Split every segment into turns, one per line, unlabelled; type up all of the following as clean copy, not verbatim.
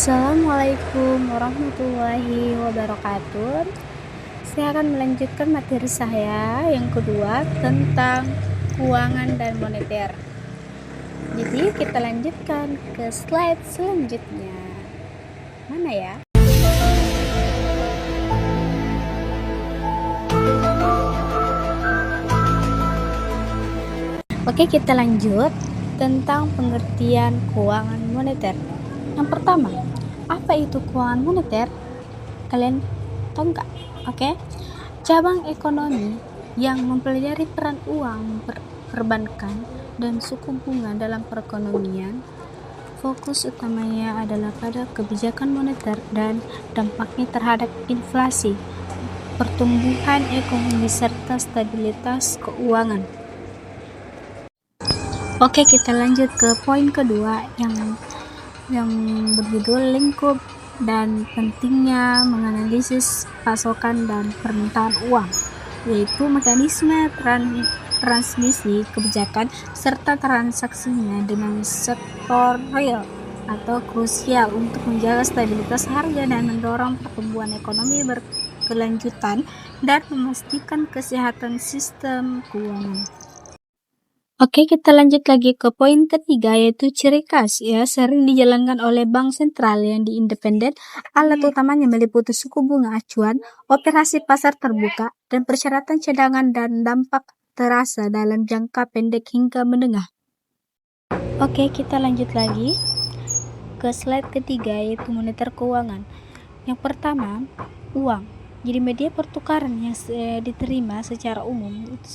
Assalamualaikum warahmatullahi wabarakatuh. Saya akan melanjutkan materi saya yang kedua tentang keuangan dan moneter. Jadi kita lanjutkan ke slide selanjutnya. Mana ya? Oke, kita lanjut tentang pengertian keuangan moneter. Yang pertama, apa itu keuangan moneter? Kalian tahu nggak? Oke, cabang ekonomi yang mempelajari peran uang, perbankan, dan suku bunga dalam perekonomian. Fokus utamanya adalah pada kebijakan moneter dan dampaknya terhadap inflasi, pertumbuhan ekonomi, serta stabilitas keuangan. Oke, kita lanjut ke poin kedua yang berjudul lingkup dan pentingnya menganalisis pasokan dan permintaan uang, yaitu mekanisme transmisi kebijakan serta transaksinya dengan sektor real atau krusial untuk menjaga stabilitas harga dan mendorong pertumbuhan ekonomi berkelanjutan dan memastikan kesehatan sistem keuangan. Oke, kita lanjut lagi ke poin ketiga, yaitu ciri khas sering dijalankan oleh bank sentral yang independen. Alat utamanya meliputi suku bunga acuan, operasi pasar terbuka, dan persyaratan cadangan dan dampak terasa dalam jangka pendek hingga menengah. Oke, kita lanjut lagi ke slide ketiga, yaitu moneter keuangan. Yang pertama, uang. Jadi media pertukaran yang diterima secara umum itu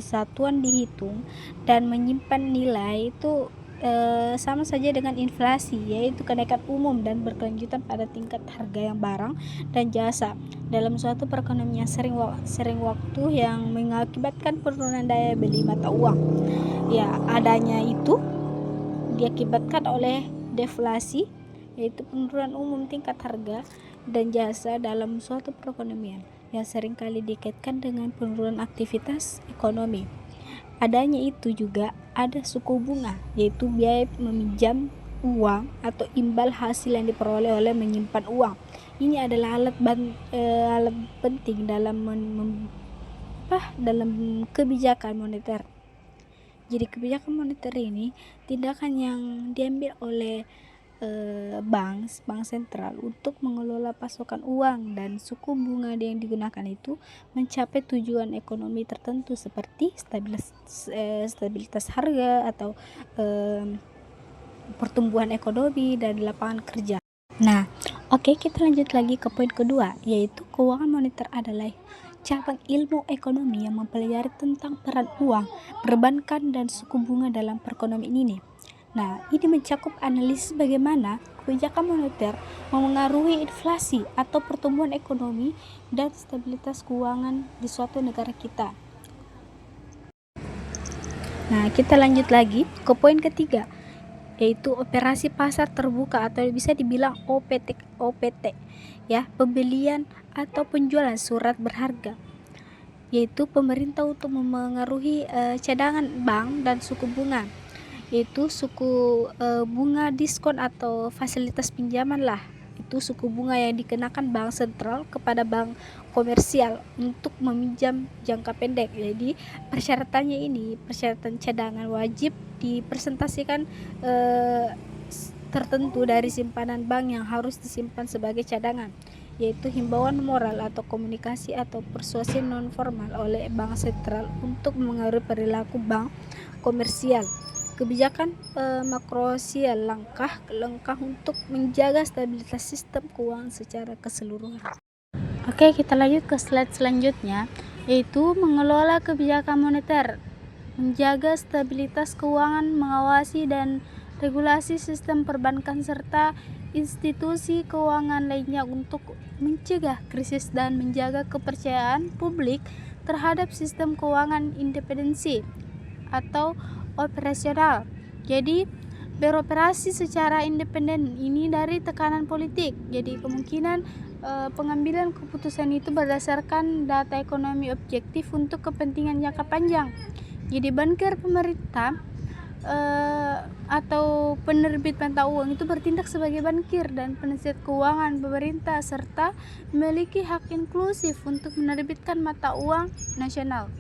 satuan dihitung dan menyimpan nilai itu sama saja dengan inflasi, yaitu kenaikan umum dan berkelanjutan pada tingkat harga yang barang dan jasa dalam suatu perekonomian sering waktu yang mengakibatkan penurunan daya beli mata uang. Ya, adanya itu diakibatkan oleh deflasi, yaitu penurunan umum tingkat harga dan jasa dalam suatu perekonomian yang seringkali dikaitkan dengan penurunan aktivitas ekonomi. Adanya itu juga ada suku bunga, yaitu biaya meminjam uang atau imbal hasil yang diperoleh oleh menyimpan uang. Ini adalah alat penting dalam dalam kebijakan moneter. Jadi kebijakan moneter ini tindakan yang diambil oleh bank sentral untuk mengelola pasokan uang dan suku bunga yang digunakan itu mencapai tujuan ekonomi tertentu seperti stabilitas harga atau pertumbuhan ekonomi dan lapangan kerja. Nah, oke, kita lanjut lagi ke poin kedua, yaitu keuangan moneter adalah cabang ilmu ekonomi yang mempelajari tentang peran uang, perbankan, dan suku bunga dalam perekonomian ini. Nah, ini mencakup analisis bagaimana kebijakan moneter memengaruhi inflasi atau pertumbuhan ekonomi dan stabilitas keuangan di suatu negara kita. Nah, kita lanjut lagi ke poin ketiga, yaitu operasi pasar terbuka atau bisa dibilang OPT ya, pembelian atau penjualan surat berharga, yaitu pemerintah untuk memengaruhi cadangan bank dan suku bunga, yaitu suku bunga diskon atau fasilitas pinjaman lah. Itu suku bunga yang dikenakan bank sentral kepada bank komersial untuk meminjam jangka pendek. Jadi persyaratan cadangan wajib dipresentasikan tertentu dari simpanan bank yang harus disimpan sebagai cadangan, yaitu himbauan moral atau komunikasi atau persuasi non formal oleh bank sentral untuk mengaruhi perilaku bank komersial. Kebijakan makrosial langkah untuk menjaga stabilitas sistem keuangan secara keseluruhan. Oke, kita lanjut ke slide selanjutnya, yaitu mengelola kebijakan moneter, menjaga stabilitas keuangan, mengawasi dan regulasi sistem perbankan serta institusi keuangan lainnya untuk mencegah krisis dan menjaga kepercayaan publik terhadap sistem keuangan independensi atau operasional. Jadi beroperasi secara independen ini dari tekanan politik. Jadi kemungkinan pengambilan keputusan itu berdasarkan data ekonomi objektif untuk kepentingan jangka panjang. Jadi banker pemerintah atau penerbit mata uang itu bertindak sebagai bankir dan penasihat keuangan pemerintah serta memiliki hak inklusif untuk menerbitkan mata uang nasional.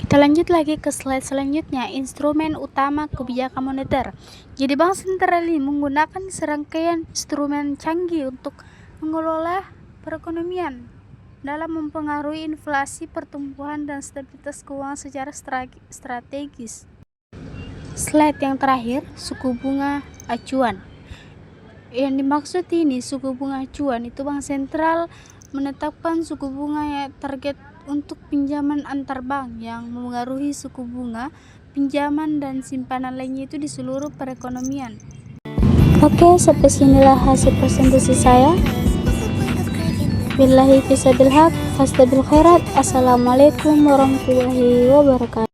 Kita lanjut lagi ke slide selanjutnya, instrumen utama kebijakan moneter. Jadi bank sentral ini menggunakan serangkaian instrumen canggih untuk mengelola perekonomian dalam mempengaruhi inflasi, pertumbuhan, dan stabilitas keuangan secara strategis. Slide yang terakhir, suku bunga acuan. Yang dimaksud ini suku bunga acuan itu bank sentral menetapkan suku bunga target untuk pinjaman antar bank yang memengaruhi suku bunga pinjaman dan simpanan lainnya itu di seluruh perekonomian. Oke, sampai sinilah hasil presentasi saya. Billahi fisabilillah, fastabil khairat. Assalamualaikum warahmatullahi wabarakatuh.